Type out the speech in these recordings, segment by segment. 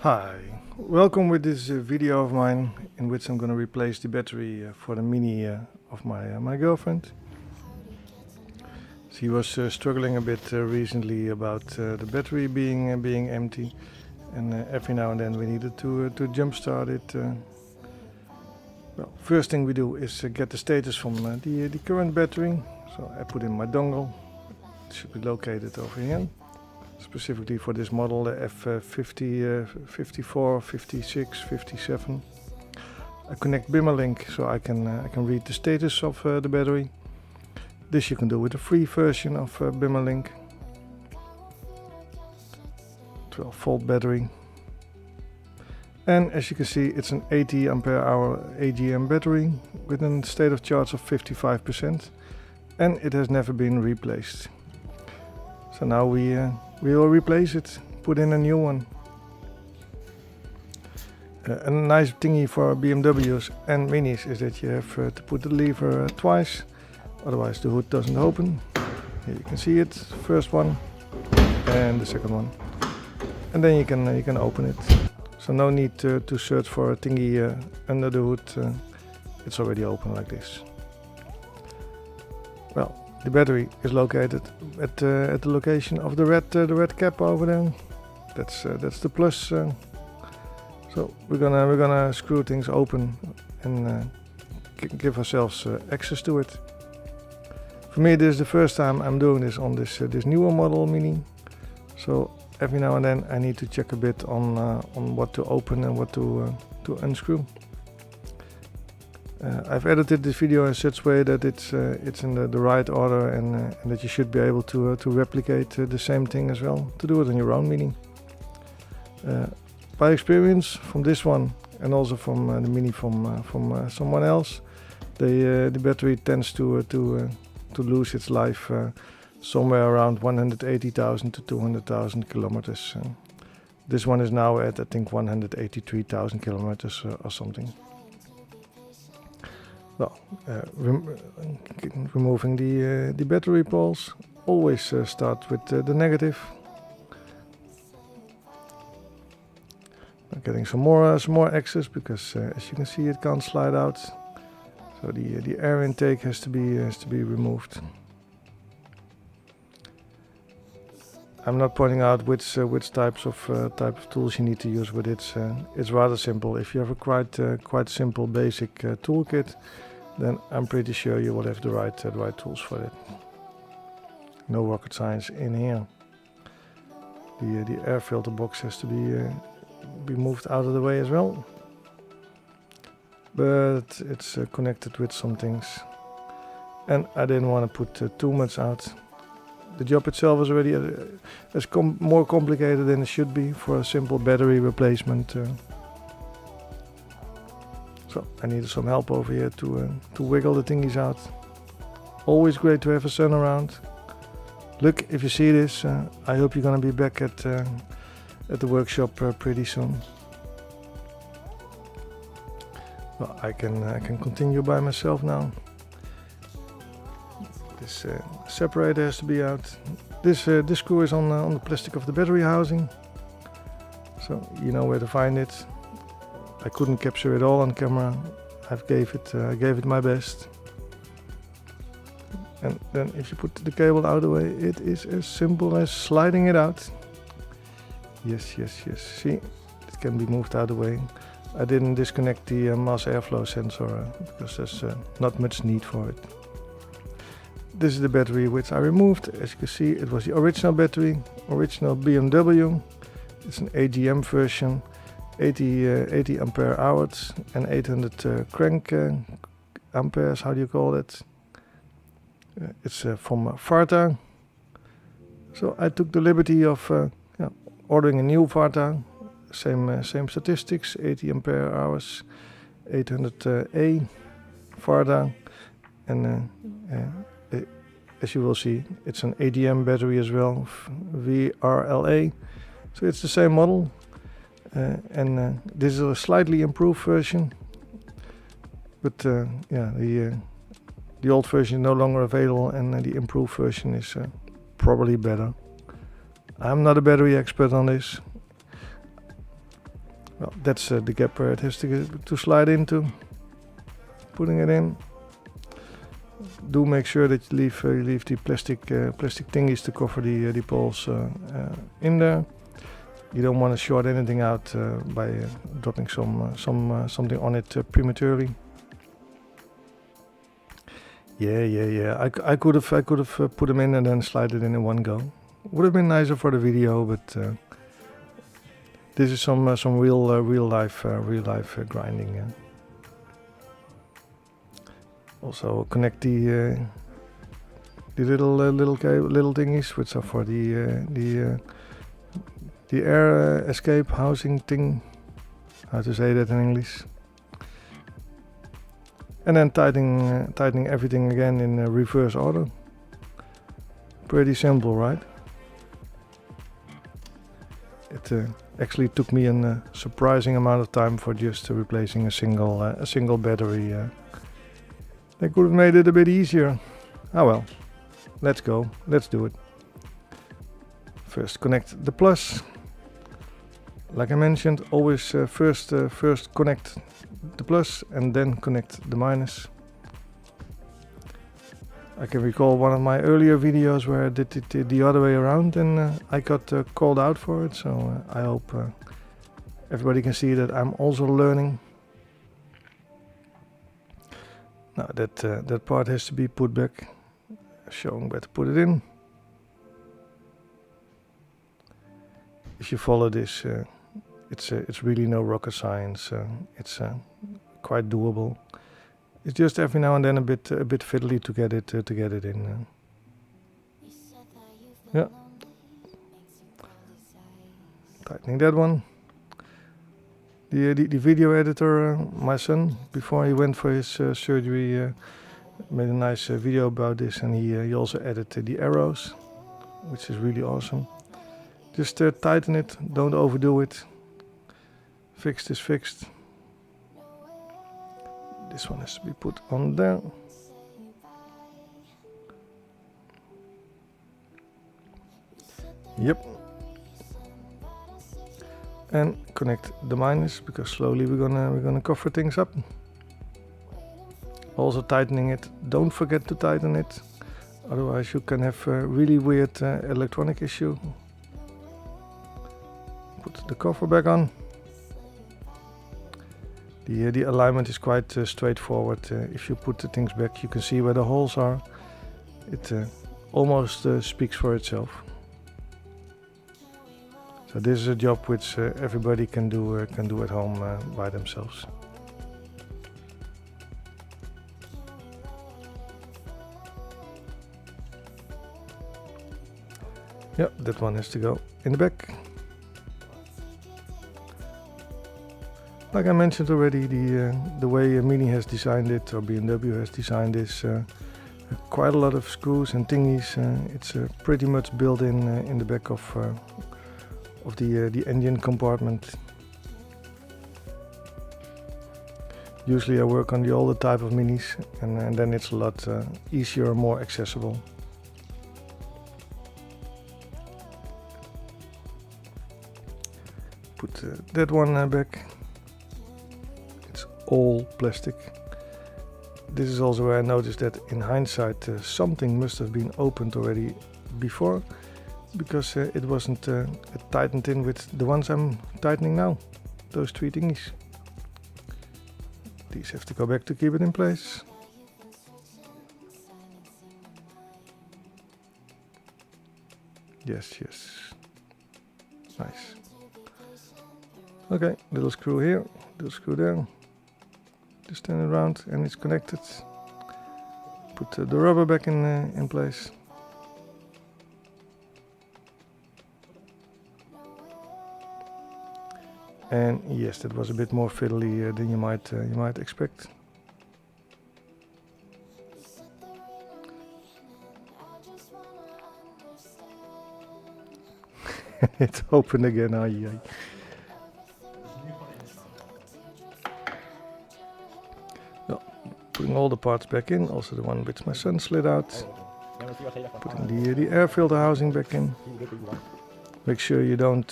Hi, welcome with this video of mine in which I'm going to replace the battery for the Mini of my girlfriend. She was struggling a bit recently about the battery being empty, and every now and then we needed to jumpstart it. Well, first thing we do is get the status from the current battery. So I put in my dongle. It should be located over here. Specifically for this model, the F54, 56, 57. I connect Link so I can read the status of the battery. This you can do with the free version of Link. 12-volt battery. And as you can see, it's an 80 ampere hour AGM battery with a state of charge of 55%, and it has never been replaced. So now we will replace it, put in a new one. A nice thingy for BMWs and Minis is that you have to put the lever twice, otherwise the hood doesn't open. Here you can see it, first one and the second one, and then you can open it. So no need to search for a thingy under the hood. It's already open like this. Well, the battery is located at the location of the red cap over there. That's the plus. So we're gonna screw things open and give ourselves access to it. For me, this is the first time I'm doing this on this newer model Mini. So every now and then I need to check a bit on what to open and what to unscrew. I've edited this video in such a way that it's in the right order and that you should be able to replicate the same thing as well, to do it on your own Mini. By experience from this one and also from the Mini from someone else, the battery tends to lose its life somewhere around 180,000 to 200,000 kilometers. This one is now at I think 183,000 kilometers or something. Well, removing the battery poles, always start with the negative. I'm getting some more access because as you can see it can't slide out. So the air intake has to be removed. I'm not pointing out which type of tools you need to use, but it's rather simple. If you have a quite simple basic toolkit, then I'm pretty sure you will have the right tools for it. No rocket science in here. The air filter box has to be moved out of the way as well, but it's connected with some things, and I didn't want to put too much out. The job itself is already more complicated than it should be for a simple battery replacement. So I needed some help over here to wiggle the thingies out. Always great to have a son around. Look, if you see this, I hope you're gonna be back at the workshop pretty soon. Well, I can continue by myself now. This separator has to be out. This screw is on the plastic of the battery housing, so you know where to find it. I couldn't capture it all on camera. I gave it my best. And then if you put the cable out of the way, it is as simple as sliding it out. Yes. See, it can be moved out of the way. I didn't disconnect the mass airflow sensor because there's not much need for it. This is the battery which I removed. As you can see, it was the original battery, original BMW. It's an AGM version, 80 ampere hours and 800 crank amperes. How do you call it? It's from Varta. So I took the liberty of ordering a new Varta. Same statistics, 80 ampere hours, 800 A Varta, and as you will see, it's an AGM battery as well, VRLA. So it's the same model, and this is a slightly improved version. But the old version is no longer available, and the improved version is probably better. I'm not a battery expert on this. Well, that's the gap where it has to slide into. Putting it in. Do make sure that you leave the plastic thingies to cover the poles in there. You don't want to short anything out by dropping something on it prematurely. Yeah. I could have put them in and then slide it in one go. Would have been nicer for the video, but this is some real life grinding. Yeah. Also connect the little thingies, which are for the air escape housing thing. How to say that in English? And then tightening everything again in reverse order. Pretty simple, right? It actually took me a surprising amount of time for just replacing a single battery. They could have made it a bit easier. Ah well, let's go, let's do it. First connect the plus. Like I mentioned, always first connect the plus and then connect the minus. I can recall one of my earlier videos where I did it the other way around and I got called out for it, so I hope everybody can see that I'm also learning. Now that part has to be put back, showing where to put it in. If you follow this, it's really no rocket science. It's quite doable. It's just every now and then a bit fiddly to get it in. Yeah. Tightening that one. The video editor, my son, before he went for his surgery, made a nice video about this, and he also added the arrows, which is really awesome. Just tighten it, don't overdo it. Fixed is fixed. This one has to be put on there. Yep. And connect the minus, because slowly we're gonna cover things up. Also tightening it. Don't forget to tighten it, otherwise you can have a really weird electronic issue. Put the cover back on. The alignment is quite straightforward. If you put the things back, you can see where the holes are. It almost speaks for itself. So this is a job which everybody can do at home by themselves. Yeah, that one has to go in the back. Like I mentioned already, the way Mini has designed it, or BMW has designed this, quite a lot of screws and thingies. It's pretty much built in the back of the engine compartment. Usually I work on the older type of Minis, and then it's a lot easier, more accessible. Put that one back. It's all plastic. This is also where I noticed that in hindsight something must have been opened already before, because it wasn't tightened in with the ones I'm tightening now, those three thingies. These have to go back to keep it in place. Yes, nice. Okay, little screw here, little screw there. Just turn it around and it's connected. Put the rubber back in place. And yes, that was a bit more fiddly than you might expect. It's open again. Aye. No, putting all the parts back in, also the one which my son slid out. Putting the air filter housing back in. Make sure you don't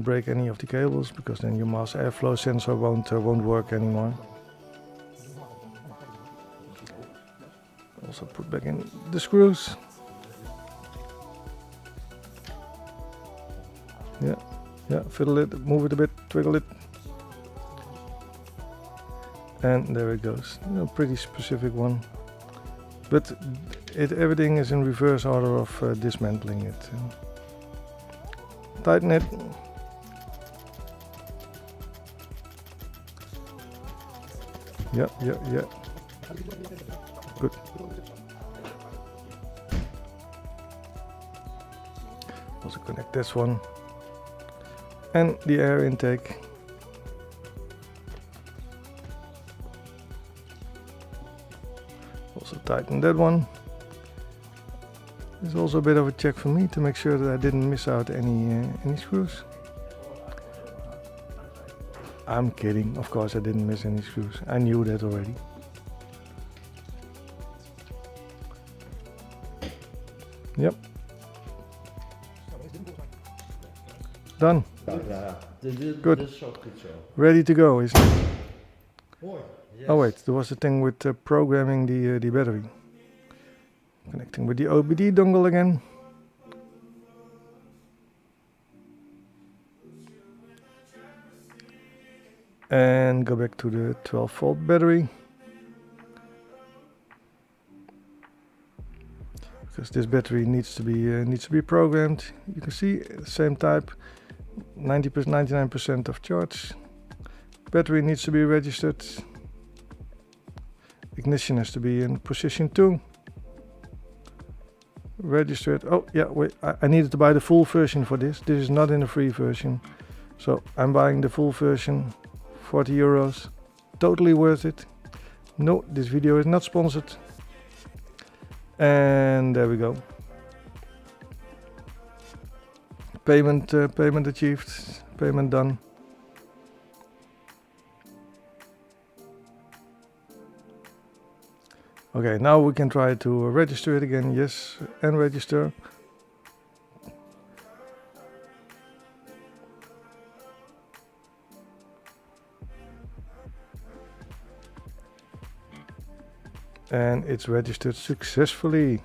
break any of the cables, because then your mass airflow sensor won't work anymore. Also put back in the screws. Yeah, fiddle it, move it a bit, twiggle it. And there it goes. A pretty specific one. But everything is in reverse order of dismantling it. Tighten it. Yeah. Good. Also connect this one. And the air intake. Also tighten that one. It's also a bit of a check for me to make sure that I didn't miss out any screws. I'm kidding, of course I didn't miss any screws. I knew that already. Yep. Done. Good. Ready to go, isn't it? Oh wait, there was a thing with programming the battery. Connecting with the OBD dongle again. And go back to the 12-volt battery. Because this battery needs to be programmed. You can see same type, 99% of charge. Battery needs to be registered. Ignition has to be in position 2. Registered. Oh yeah, wait, I needed to buy the full version for this. This is not in the free version. So I'm buying the full version, 40 euros. Totally worth it. No, this video is not sponsored. And there we go. Payment achieved. Payment done. Okay, now we can try to register it again. Yes, and register. And it's registered successfully.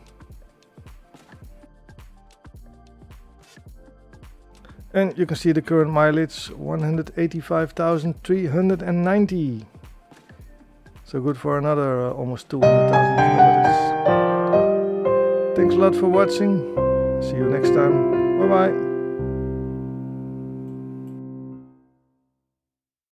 And you can see the current mileage, 185,390. So good for another almost 200,000 kilometers. Thanks a lot for watching. See you next time. Bye bye.